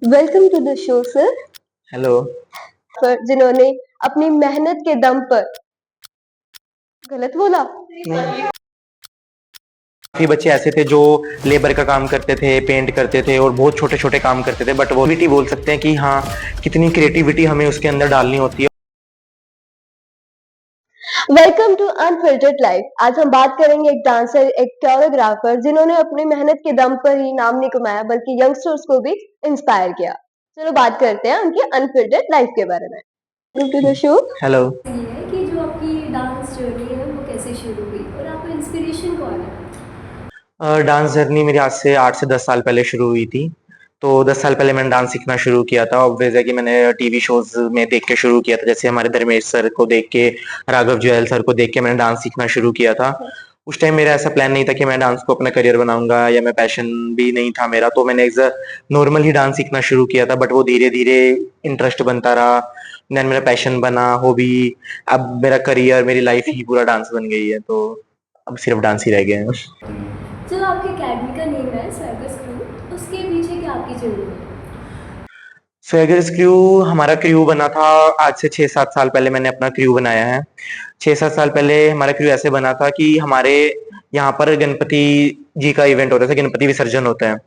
Welcome to the show sir. Hello. Sir जिन्होंने अपनी मेहनत के दम पर गलत बोला। नहीं, काफी बच्चे ऐसे थे जो लेबर का काम करते थे, पेंट करते थे और बहुत छोटे छोटे काम करते थे, बट वो क्रिएटिविटी बोल सकते हैं कि हाँ, कितनी क्रिएटिविटी हमें उसके अंदर डालनी होती है। Welcome to unfiltered life. आज हम बात करेंगे एक डांसर, एक कोरियोग्राफर जिन्होंने अपनी मेहनत के दम पर ही नाम नहीं कमाया बल्कि यंगस्टर्स को भी इंस्पायर किया। चलो बात करते हैं उनकी अनफिल्टर्ड लाइफ के बारे में। Welcome to the show. Hello. ये है कि जो आपकी डांस जर्नी है वो कैसे शुरू हुई और आपका इंस्पिरेशन कौन है? डांस जर्नी मेरी आज से 8 से 10 साल पहले शुरू हुई थी। तो 10 साल पहले मैंने डांस सीखना शुरू किया था। ऑब्वियस है कि मैंने टीवी शोज में देख के शुरू किया था, जैसे हमारे धर्मेश सर को देख के, राघव जुएल सर को देख के मैंने डांस सीखना शुरू किया था। उस टाइम मेरा ऐसा प्लान नहीं था कि मैं डांस को अपना करियर बनाऊंगा, या मैं पैशन भी नहीं था मेरा, तो मैंने एज अ नॉर्मल ही डांस सीखना शुरू किया था, बट वो धीरे धीरे इंटरेस्ट बनता रहा, देन मेरा पैशन बना, हॉबी। अब मेरा करियर, मेरी लाइफ ही पूरा डांस बन गई है, तो अब सिर्फ डांस ही रह गया है। जो आपके अकेडमी का नेम है सर्कस क्रू, उसके पीछे क्या आपकी जर्नी है? स्वैगर्स क्रू हमारा क्रू बना था आज से 6-7 साल पहले। मैंने अपना क्रू बनाया है। 6-7 साल पहले हमारा क्रू ऐसे बना था कि हमारे यहाँ पर गणपति जी का इवेंट होता था, गणपति विसर्जन होता है,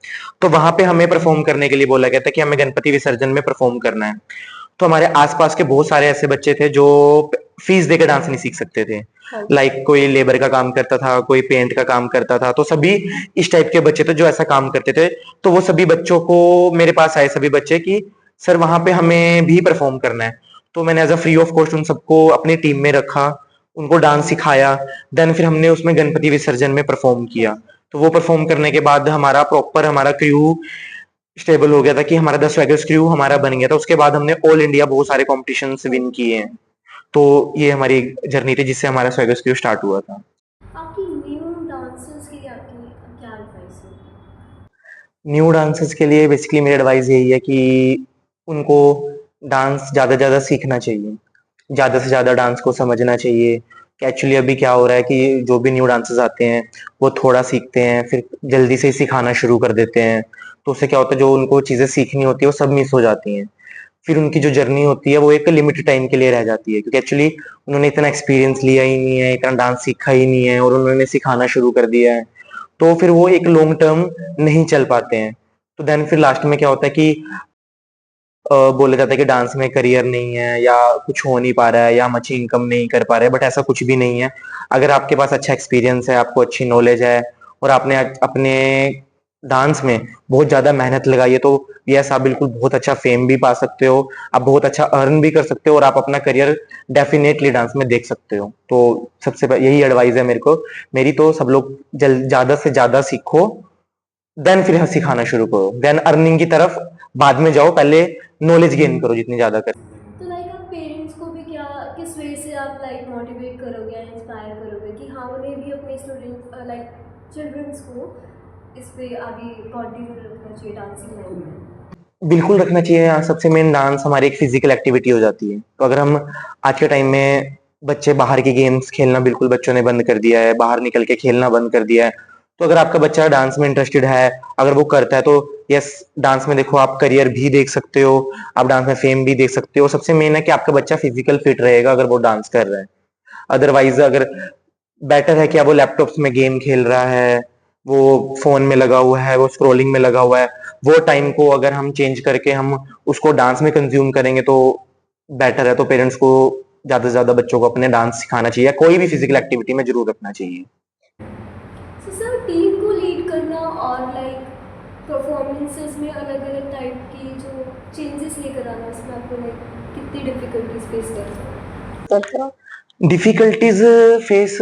तो वहां पे हमें परफॉर्म करने के लिए बोला गया था कि हमें गणपति विसर्जन में परफॉर्म करना है। तो हमारे आसपास के बहुत सारे ऐसे बच्चे थे जो फीस देकर डांस नहीं सीख सकते थे। लाइक कोई लेबर का काम करता था, कोई पेंट का काम करता था, तो सभी इस टाइप के बच्चे थे जो ऐसा काम करते थे। तो वो सभी बच्चों को मेरे पास आए, सभी बच्चे, कि सर वहां पे हमें भी परफॉर्म करना है। तो मैंने as a free of cost उन सबको अपनी टीम में रखा, उनको डांस सिखाया। देन फिर हमने उसमें गणपति विसर्जन में परफॉर्म किया। तो वो परफॉर्म करने के बाद हमारा प्रॉपर हमारा क्रू स्टेबल हो गया था कि हमारा 10 स्वैगर्स क्रू हमारा बन गया था। उसके बाद हमने ऑल इंडिया बहुत सारे कॉम्पिटिशन विन किए हैं। तो ये हमारी जर्नी थी जिससे हमारा स्वैगर्स क्रू स्टार्ट हुआ था। आपकी न्यू डांसर्स के लिए आपकी क्या एडवाइस है? न्यू डांसर्स के लिए बेसिकली मेरी एडवाइस यही है कि उनको डांस ज़्यादा से ज़्यादा सीखना चाहिए, ज़्यादा से ज़्यादा डांस को समझना चाहिए कि एक्चुअली अभी क्या हो रहा है कि जो भी न्यू डांसर्स आते हैं वो थोड़ा सीखते हैं, फिर जल्दी से ही सिखाना शुरू कर देते हैं। तो उससे क्या होता है, जो उनको चीज़ें सीखनी होती है वो सब मिस हो जाती हैं। फिर उनकी जो जर्नी होती है वो एक लिमिटेड टाइम के लिए रह जाती है, क्योंकि एक्चुअली उन्होंने इतना एक्सपीरियंस लिया ही नहीं है, इतना डांस सीखा ही नहीं है, और उन्होंने सिखाना शुरू कर दिया है। तो फिर वो एक लॉन्ग टर्म नहीं चल पाते हैं। तो देन फिर लास्ट में क्या होता है कि बोला जाता है कि डांस में करियर नहीं है, या कुछ हो नहीं पा रहा है, या हम अच्छी इनकम नहीं कर पा रहे, बट ऐसा कुछ भी नहीं है। अगर आपके पास अच्छा एक्सपीरियंस है, आपको अच्छी नॉलेज है, और आपने अपने डांस में बहुत ज्यादा मेहनत लगाई है, तो यस, आप बिल्कुल बहुत अच्छा फेम भी पा सकते हो, आप बहुत अच्छा अर्न भी कर सकते हो, और आप अपना करियर डेफिनेटली डांस में देख सकते हो। तो सबसे यही एडवाइस है मेरे को, मेरी तो सब लोग ज्यादा से ज्यादा सीखो, देन फिर सिखाना शुरू करो, देन अर्निंग की तरफ बाद में जाओ, पहले नॉलेज गेन करो जितनी ज्यादा कर। तो लाइक आप पेरेंट्स को भी क्या किस वे से आप लाइक मोटिवेट करोगे या इंस्पायर करोगे कि हाँ उन्हें भी अपने स्टूडेंट लाइक चिल्ड्रंस को इस पे आगे कंटिन्यू रखना चाहिए डांसिंग लाइन में? बिल्कुल रखना चाहिए। यहाँ सबसे मेन डांस हमारी एक फिजिकल एक्टिविटी हो जाती है। तो अगर हम आज के टाइम में बच्चे बाहर की गेम्स खेलना बिल्कुल बच्चों ने बंद कर दिया है, बाहर निकल के खेलना बंद कर दिया है। तो अगर आपका बच्चा डांस में इंटरेस्टेड है, अगर वो करता है, तो यस, डांस में देखो आप करियर भी देख सकते हो, आप डांस में फेम भी देख सकते हो। सबसे मेन है कि आपका बच्चा फिजिकल फिट रहेगा अगर वो डांस कर रहा है। अदरवाइज अगर बेटर है कि अब वो लैपटॉप्स में गेम खेल रहा है, वो फोन में लगा हुआ है, वो स्क्रोलिंग में लगा हुआ है, वो टाइम को अगर हम चेंज करके हम उसको डांस में कंज्यूम करेंगे तो बेटर है। तो पेरेंट्स को ज्यादा से ज्यादा बच्चों को अपने डांस सिखाना चाहिए, कोई भी फिजिकल एक्टिविटी में जरूर रखना चाहिए। सो सर टीम को लीड करना और लाइक परफॉर्मेंसेस में अलग अलग टाइप की जो चेंजेस लेकर आना उसमें आपको लाइक कितनी डिफिकल्टीज फेस करते हैं? डिफिकल्टीज फेस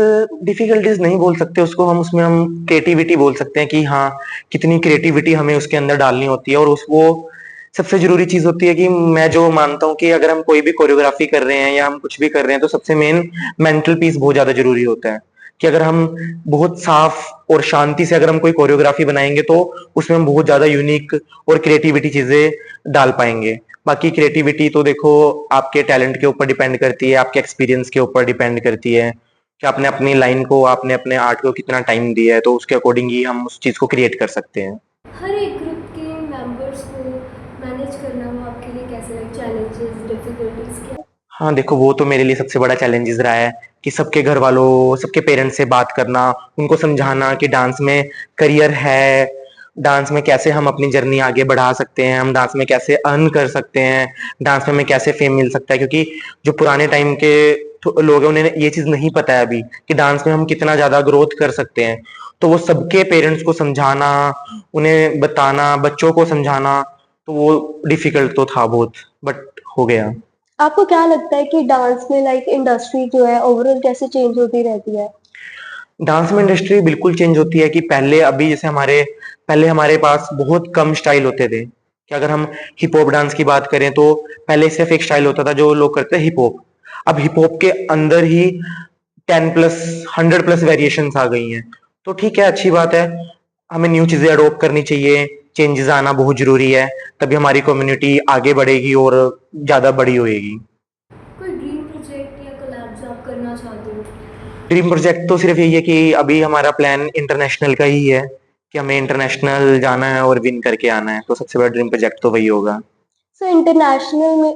डिफिकल्टीज नहीं बोल सकते उसको, हम उसमें हम क्रिएटिविटी बोल सकते हैं कि हाँ, कितनी क्रिएटिविटी हमें उसके अंदर डालनी होती है। और उस वो सबसे जरूरी चीज होती है कि मैं जो मानता हूँ कि अगर हम कोई भी कोरियोग्राफी कर रहे हैं या हम कुछ भी कर रहे हैं, तो सबसे मेन मेंटल पीस बहुत ज्यादा जरूरी होता है। कि अगर हम बहुत साफ और शांति से अगर हम कोई कोरियोग्राफी बनाएंगे, तो उसमें हम बहुत ज्यादा यूनिक और क्रिएटिविटी चीजें डाल पाएंगे। बाकी क्रिएटिविटी तो देखो आपके टैलेंट के ऊपर डिपेंड करती है, आपके एक्सपीरियंस के ऊपर डिपेंड करती है कि आपने अपनी लाइन को, आपने अपने आर्ट को कितना टाइम दिया है, तो उसके अकॉर्डिंग ही हम उस चीज को क्रिएट कर सकते हैं। हर एक ग्रुप के मेंबर्स को मैनेज मैनेज करना वो आपके लिए कैसे, लाइक चैलेंजेस, डिफिकल्टीज क्या? हाँ, देखो वो तो मेरे लिए सबसे बड़ा चैलेंजेस रहा है कि सबके घर वालों, सबके पेरेंट्स से बात करना, उनको समझाना कि डांस में करियर है, डांस में कैसे हम अपनी जर्नी आगे बढ़ा सकते हैं, हम डांस में कैसे अर्न कर सकते हैं, डांस में हमें कैसे फेम मिल सकता है। क्योंकि जो पुराने टाइम के लोग हैं उन्हें ये चीज़ नहीं पता है अभी कि डांस में हम कितना ज़्यादा ग्रोथ कर सकते हैं। तो वो सबके पेरेंट्स को समझाना, उन्हें बताना, बच्चों को समझाना, तो वो डिफिकल्ट तो था बहुत, बट हो गया। आपको क्या लगता है कि डांस में लाइक इंडस्ट्री जो है ओवरऑल कैसे चेंज होती रहती है? डांस में इंडस्ट्री बिल्कुल चेंज होती है कि पहले अभी जैसे पहले हमारे पास बहुत कम स्टाइल होते थे कि अगर हम हिप हॉप डांस की बात करें तो पहले सिर्फ एक स्टाइल होता था जो लोग करते थे हिप हॉप। अब हिप हॉप के अंदर ही 10 प्लस 100 प्लस वेरिएशंस आ गई हैं। तो ठीक है, अच्छी बात है, हमें न्यू चीजें अडॉप्ट करनी चाहिए, चेंजेस आना बहुत जरूरी है, तभी हमारी कम्युनिटी आगे बढ़ेगी और ज्यादा बड़ी होएगी। कोई ड्रीम प्रोजेक्ट या कोलैब जो आप करना चाहते हो? ड्रीम प्रोजेक्ट तो सिर्फ यही है कि अभी हमारा प्लान इंटरनेशनल का ही है कि हमें इंटरनेशनल जाना है और विन करके आना है, तो सबसे बड़ा ड्रीम प्रोजेक्ट तो वही होगा। सो इंटरनेशनल में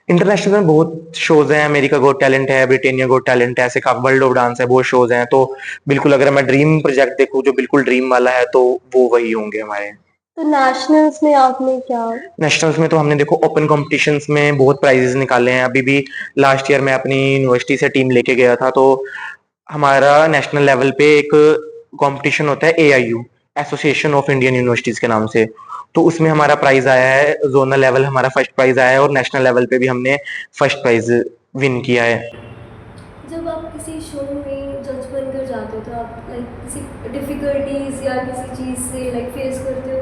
इंटरनेशनल में बहुत शोज हैं, अमेरिका गॉट टैलेंट है, ब्रिटेनिया गॉट टैलेंट है, ऐसे का वर्ल्ड ऑफ डांस है, बहुत शोज हैं। तो बिल्कुल अगर मैं ड्रीम प्रोजेक्ट देखूं जो बिल्कुल ड्रीम वाला है तो वो वही होंगे हमारे। तो नेशनल्स में आपने क्या? नेशनल्स में तो हमने देखो ओपन कॉम्पिटिशन्स में बहुत प्राइजेस निकाले हैं। अभी भी लास्ट ईयर मैं अपनी यूनिवर्सिटी से टीम लेके गया था, तो हमारा नेशनल लेवल पे एक कंपटीशन होता है AIU, association of Indian universities के नाम से। तो उसमें हमारा प्राइज आया है, जोनल लेवल हमारा फर्स्ट प्राइज आया है और नेशनल लेवल पे भी हमने फर्स्ट प्राइज विन किया है। जब आप किसी शो में जज बनकर जाते हो तो आप लाइक किसी डिफिकल्टीज या किसी चीज़ से लाइक फेस करते हो,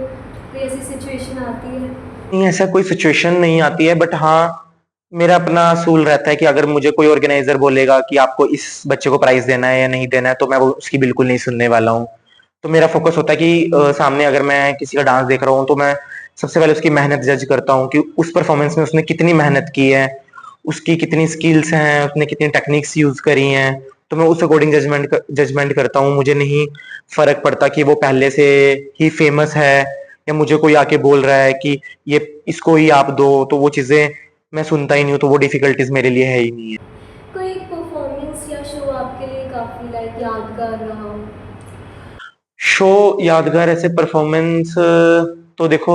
कोई ऐसी सिचुएशन आती है? नहीं, ऐसा कोई सिचुएशन नहीं आती है, बट हाँ, मेरा अपना असूल रहता है कि अगर मुझे कोई ऑर्गेनाइजर बोलेगा कि आपको इस बच्चे को प्राइज देना है या नहीं देना है तो मैं वो उसकी बिल्कुल नहीं सुनने वाला हूँ। तो मेरा फोकस होता है कि सामने अगर मैं किसी का डांस देख रहा हूँ तो मैं सबसे पहले उसकी मेहनत जज करता हूँ कि उस परफॉर्मेंस में उसने कितनी मेहनत की है, उसकी कितनी स्किल्स हैं, उसने कितनी टेक्निक्स यूज करी हैं। तो मैं उस अकॉर्डिंग जजमेंट करता हूँ। मुझे नहीं फर्क पड़ता कि वो पहले से ही फेमस है या मुझे कोई आके बोल रहा है कि ये इसको ही आप दो, तो वो चीजें मैं सुनता ही नहीं हूँ, तो वो डिफिकल्टीज मेरे लिए है ही नहीं है। कोई परफॉर्मेंस या शो आपके लिए काफ़ी लाइक यादगार रहा हो? शो यादगार ऐसे परफॉर्मेंस, तो देखो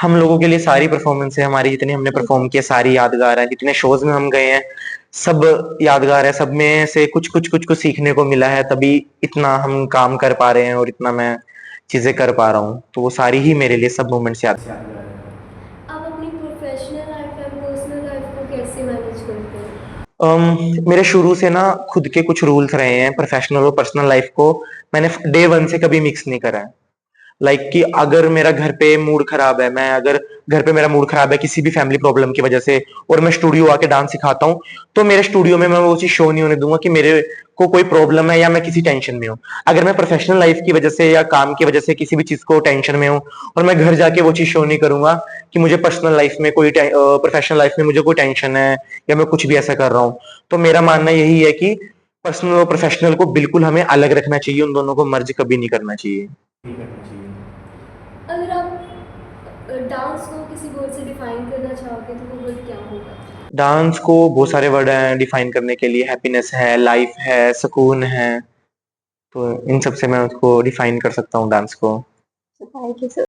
हम लोगों के लिए सारी परफॉर्मेंस है हमारी, जितनी हमने परफॉर्म किया सारी यादगार है, जितने शोज में हम गए हैं सब यादगार है, सब में से कुछ सीखने को मिला है, तभी इतना हम काम कर पा रहे हैं और इतना मैं चीजें कर पा रहा हूँ, तो वो सारी ही मेरे लिए सब मोमेंट्स यादगार है। आप अपनी professional life and personal life को कैसे मैनेज करते हो? मेरे शुरू से ना खुद के कुछ रूल्स रहे हैं, प्रोफेशनल और पर्सनल लाइफ को मैंने डे वन से कभी मिक्स नहीं करा है। लाइक कि अगर मेरा घर पे मूड खराब है, मैं अगर घर पे मेरा मूड खराब है किसी भी फैमिली प्रॉब्लम की वजह से और मैं स्टूडियो आके डांस सिखाता हूँ, तो मेरे स्टूडियो में मैं वो चीज शो नहीं होने दूंगा कि मेरे को कोई प्रॉब्लम है या मैं किसी टेंशन में हूँ। अगर मैं प्रोफेशनल लाइफ की वजह से या काम की वजह से किसी भी चीज को टेंशन में हूँ और मैं घर जाके वो चीज शो नहीं करूंगा कि मुझे पर्सनल लाइफ में कोई प्रोफेशनल लाइफ में मुझे कोई टेंशन है या मैं कुछ भी ऐसा कर रहा हूँ, तो मेरा मानना यही है कि पर्सनल और प्रोफेशनल को बिल्कुल हमें अलग रखना चाहिए, उन दोनों को मर्ज कभी नहीं करना चाहिए। अगर आप डांस को किसी वर्ड से डिफाइन करना चाहोगे तो वो वर्ड क्या होगा? डांस को बहुत सारे वर्ड हैं डिफाइन करने के लिए, हैप्पीनेस है, लाइफ है, सुकून है, तो इन सब से मैं उसको डिफाइन कर सकता हूँ डांस को। Thank you so